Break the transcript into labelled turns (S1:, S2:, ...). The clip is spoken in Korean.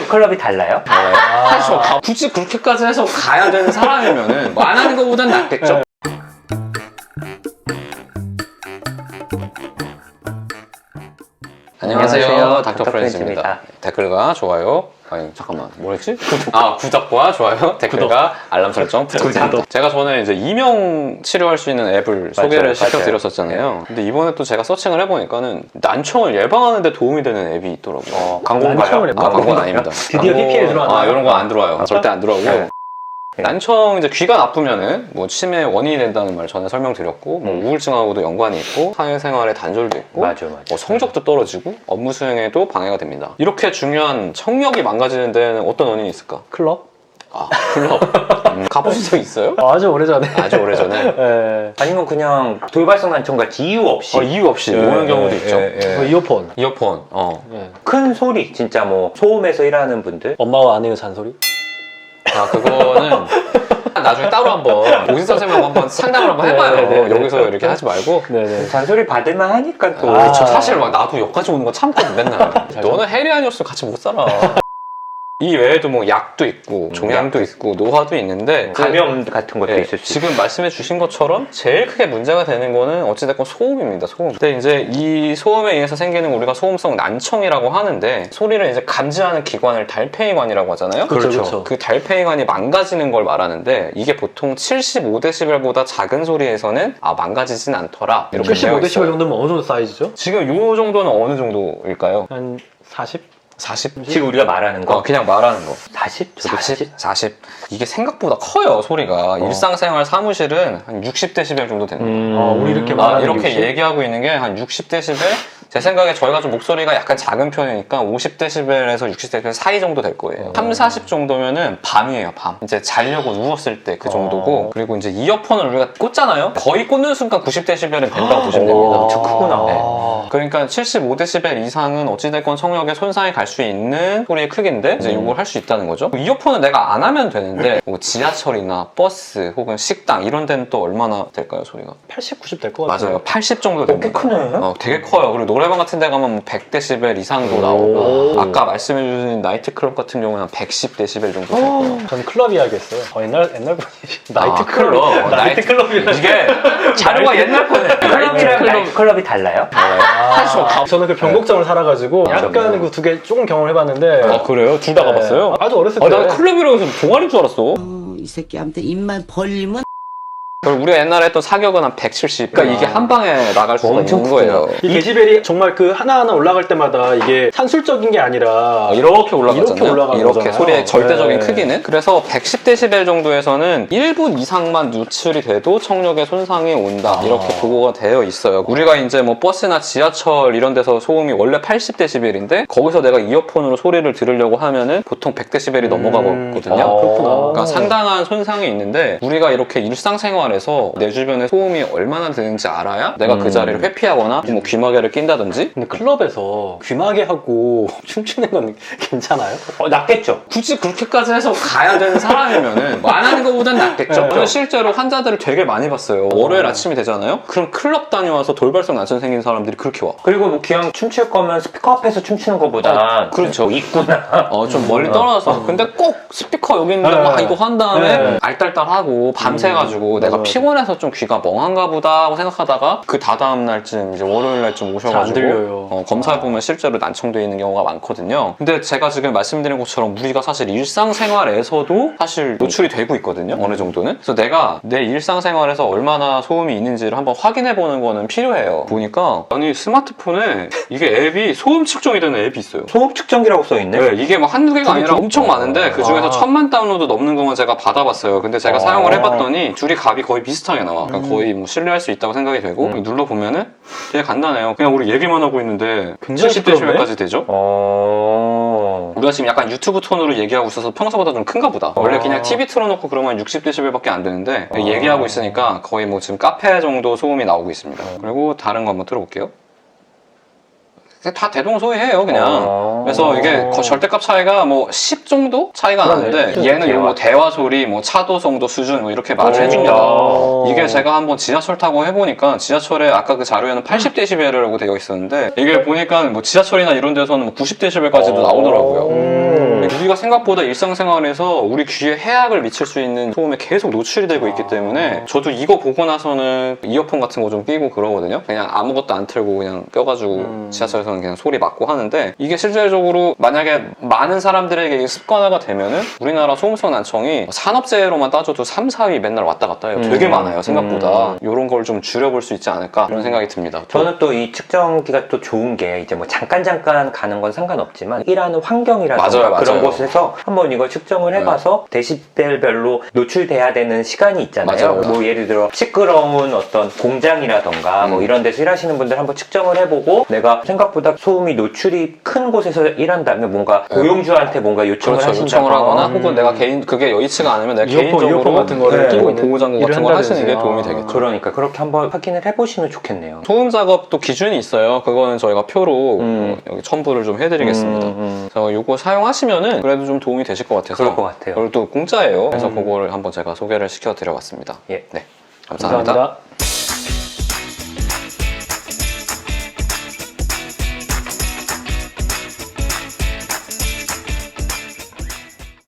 S1: 클럽이 달라요?
S2: 사실 굳이 그렇게까지 해서 가야 되는 사람이면은 뭐 안 하는 것보단 낫겠죠? 안녕하세요, 닥터 프렌즈입니다. 댓글과 좋아요, 아니 잠깐만 뭐랬지? 구독과 좋아요, 댓글과 알람 설정 부탁드립니다. 제가 전에 이제 이명 치료할 수 있는 앱을 소개를 시켜드렸었잖아요. 근데 이번에 또 제가 서칭을 해보니까는 난청을 예방하는 데 도움이 되는 앱이 있더라고요.
S1: 광고인가요?
S2: 광고는 아닙니다.
S1: 드디어 PPL 들어왔나요?
S2: 이런 거 안 들어와요. 절대 안 들어오고.
S1: 네.
S2: 난청 이제 귀가 나쁘면은 뭐 치매 원인이 된다는 말 전에 설명드렸고 뭐 우울증하고도 연관이 있고 사회생활에 단절도 있고
S1: 맞아.
S2: 뭐 성적도 떨어지고 업무 수행에도 방해가 됩니다. 이렇게 중요한 청력이 망가지는 데는 어떤 원인이 있을까?
S3: 클럽?
S2: 클럽. 가보신 적 있어요?
S3: 아주 오래전에.
S2: 아주 오래전에.
S3: 네.
S1: 아니면 그냥 돌발성 난청같이 이유 없이
S2: 이유 없이 오는 경우도 있죠.
S3: 이어폰.
S2: 이어폰.
S3: 네.
S1: 큰 소리, 진짜 뭐 소음에서 일하는 분들
S3: 엄마와 아내의 잔소리?
S2: 그거는 나중에 따로 한번 오진 선생님하고 한번 상담을 한번 해봐요. 여기서 이렇게 하지 말고.
S3: 네네.
S1: 잔소리 받을만 하니까 또
S2: 그쵸, 사실 막 나도 여기까지 오는 거 참거든 맨날. 너는 해리 아니었으면 같이 못 살아. 이 외에도 뭐 약도 있고 종양도 있고 노화도 있는데
S1: 감염 같은 것도 있을 수
S2: 지금 말씀해 주신 것처럼 제일 크게 문제가 되는 거는 어찌됐건 소음입니다. 소음. 근데 이제 이 소음에 의해서 생기는 우리가 소음성 난청이라고 하는데 소리를 이제 감지하는 기관을 달팽이관이라고 하잖아요.
S3: 그렇죠.
S2: 그 달팽이관이 망가지는 걸 말하는데 이게 보통 75dB보다 작은 소리에서는 망가지진 않더라. 이렇게 되어
S3: 75dB
S2: 있어요.
S3: 정도면 어느 정도 사이즈죠?
S2: 지금 요 정도는 어느 정도일까요?
S3: 한 40?
S2: 40?
S1: 지금 우리가 말하는 거
S2: 그냥 말하는 거.
S1: 40?
S2: 40. 이게 생각보다 커요, 소리가. 일상생활 사무실은 한 60dB 정도 됩니다.
S3: 우리 이렇게 말하는
S2: 이렇게
S3: 60?
S2: 얘기하고 있는 게 한 60dB? 제 생각에 저희가 좀 목소리가 약간 작은 편이니까 50dB에서 60dB 사이 정도 될 거예요. 3, 40 정도면은 밤이에요, 밤. 이제 자려고 누웠을 때 그 정도고. 그리고 이제 이어폰을 우리가 꽂잖아요? 거의 꽂는 순간 90dB는 된다고 보시면 됩니다.
S1: 엄청 크구나.
S2: 네. 그러니까 75dB 이상은 어찌됐건 청력에 손상이 갈 수 있는 소리의 크기인데 이제 이걸 할 수 있다는 거죠. 이어폰은 내가 안 하면 되는데 뭐 지하철이나 버스 혹은 식당 이런 데는 또 얼마나 될까요, 소리가?
S3: 80, 90 될 것 같아요.
S2: 맞아요. 80 정도 됩니다.
S1: 꽤 크네.
S2: 되게 커요. 그리고 노래방 같은 데 가면 뭐 100dB 이상도 나오고 아까 말씀해주신 나이트클럽 같은 경우는 한 110dB 정도 되고요.
S3: 저는 클럽 이야기했어요. 옛날 분이
S2: 클럽.
S3: 나이트클럽이라.
S2: 이게 자료가 옛날 거네.
S1: 클럽이랑 나이트클럽이 달라요?
S3: 저는 그 변곡점을 살아가지고 약간 그 두 개 조금 경험을 해봤는데.
S2: 그래요? 둘 다 가봤어요?
S3: 아주 어렸을 때.
S2: 나 클럽이라고 해서 동아리인 줄 알았어.
S4: 이 새끼한테 입만 벌리면
S2: 그리고 우리가 옛날에 했던 사격은 한 170. 그러니까 이게 한 방에 나갈 수가
S1: 엄청
S2: 있는 거예요.
S3: 이 데시벨이 정말 그 하나하나 올라갈 때마다 이게 산술적인 게 아니라
S2: 이렇게 올라가잖아요.
S3: 이렇게 올라가는
S2: 이렇게
S3: 거잖아요.
S2: 소리의 절대적인
S3: 네.
S2: 크기는. 그래서 110dB 정도에서는 1분 이상만 누출이 돼도 청력에 손상이 온다. 이렇게 보고가 되어 있어요. 우리가 이제 뭐 버스나 지하철 이런 데서 소음이 원래 80dB인데 거기서 내가 이어폰으로 소리를 들으려고 하면은 보통 100dB이 넘어가거든요.
S3: 그렇구나.
S2: 그러니까 상당한 손상이 있는데 우리가 이렇게 일상생활에서 내 주변에 소음이 얼마나 드는지 알아야 내가 그 자리를 회피하거나 뭐 귀마개를 낀다든지.
S3: 근데 클럽에서 귀마개 하고 춤추는 건 괜찮아요?
S1: 낫겠죠.
S2: 굳이 그렇게까지 해서 가야 되는 사람이면은 뭐 안 하는 것보단 낫겠죠. 저는 실제로 환자들을 되게 많이 봤어요. 월요일 아침이 되잖아요. 그럼 클럽 다녀와서 돌발성 난청 생긴 사람들이 그렇게 와.
S1: 그리고 뭐 그냥 춤출 거면 스피커 앞에서 춤추는 것보다
S2: 그렇죠.
S1: 뭐 있구나.
S2: 좀 멀리 떨어져서. 근데 꼭 스피커 여기 있는데 막 이거 한 다음에 알딸딸하고 밤새가지고 내가 피곤해서 좀 귀가 멍한가 보다 하고 생각하다가 그 다다음 날쯤 이제 월요일 날쯤 오셔가지고
S3: 잘 안 들려요.
S2: 검사해보면 실제로 난청돼 있는 경우가 많거든요. 근데 제가 지금 말씀드린 것처럼 우리가 사실 일상생활에서도 사실 노출이 되고 있거든요. 어느 정도는. 그래서 내가 내 일상생활에서 얼마나 소음이 있는지를 한번 확인해보는 거는 필요해요. 보니까 아니 스마트폰에 이게 앱이 소음 측정이 되는 앱이 있어요.
S1: 소음 측정기라고 써있네.
S2: 네, 이게 막 한두 개가 아니라 엄청 많은데 그 중에서 1000만 다운로드 넘는 것만 제가 받아봤어요. 근데 제가 사용을 해봤더니 둘이 값이 거의 비슷하게 나와. 그러니까 거의 뭐 신뢰할 수 있다고 생각이 되고 눌러보면은 되게 간단해요. 그냥 우리 얘기만 하고 있는데
S3: 굉장히
S2: 70dB까지 되죠?
S1: 어...
S2: 우리가 지금 약간 유튜브 톤으로 얘기하고 있어서 평소보다 좀 큰가 보다. 원래 그냥 TV 틀어놓고 그러면 60dB밖에 안 되는데 얘기하고 있으니까 거의 뭐 지금 카페 정도 소음이 나오고 있습니다. 그리고 다른 거 한번 들어볼게요. 다 대동소이해요 그냥. 그래서 이게 절대값 차이가 뭐 10 정도 차이가 나는데 얘는 요 뭐 대화 소리, 뭐 차도 정도 수준 뭐 이렇게 말을 해줍니다. 이게 제가 한번 지하철 타고 해보니까 지하철에 아까 그 자료에는 80dB라고 되어 있었는데 이게 보니까 뭐 지하철이나 이런 데서는 뭐 90dB까지도 나오더라고요. 우리가 생각보다 일상생활에서 우리 귀에 해악을 미칠 수 있는 소음에 계속 노출이 되고 있기 때문에 저도 이거 보고 나서는 이어폰 같은 거 좀 끼고 그러거든요. 그냥 아무것도 안 틀고 그냥 껴가지고 지하철에서는 그냥 소리 막고 하는데 이게 실질적으로 만약에 많은 사람들에게 이게 습관화가 되면은 우리나라 소음성 난청이 산업재해로만 따져도 3, 4위 맨날 왔다 갔다 해요. 되게 많아요, 생각보다. 이런 걸 좀 줄여볼 수 있지 않을까 그런 생각이 듭니다.
S1: 저는 또 이 측정기가 또 좋은 게 이제 뭐 잠깐 가는 건 상관없지만 일하는 환경이라든가
S2: 맞아요.
S1: 그런 곳에서 한번 이걸 측정을 해봐서 데시벨별로 노출돼야 되는 시간이 있잖아요.
S2: 맞아요.
S1: 뭐 예를 들어 시끄러운 어떤 공장이라던가 뭐 이런 데서 일하시는 분들 한번 측정을 해보고 내가 생각보다 소음이 노출이 큰 곳에서 일한다면 뭔가 고용주한테 뭔가 요청을
S2: 그렇죠.
S1: 하신다거나
S2: 요청을 하거나 혹은 내가 개인 그게 여의치가 않으면 내가
S3: 이어폰
S2: 개인적으로
S3: 같은 거를 끼고 있는
S2: 보호장구
S3: 일을
S2: 같은 걸 하시는 게
S3: 한다든지.
S2: 도움이 되겠죠.
S1: 그러니까 그렇게 한번 확인을 해보시면 좋겠네요.
S2: 소음 작업도 기준이 있어요. 그거는 저희가 표로 여기 첨부를 좀 해드리겠습니다. 그래서 이거 사용하시면은 그래도 좀 도움이 되실 것 같아서.
S1: 그럴 것 같아요.
S2: 그걸 또 공짜예요. 그래서 그거를 한번 제가 소개를 시켜드려봤습니다.
S1: 예.
S2: 네, 감사합니다.
S3: 감사합니다.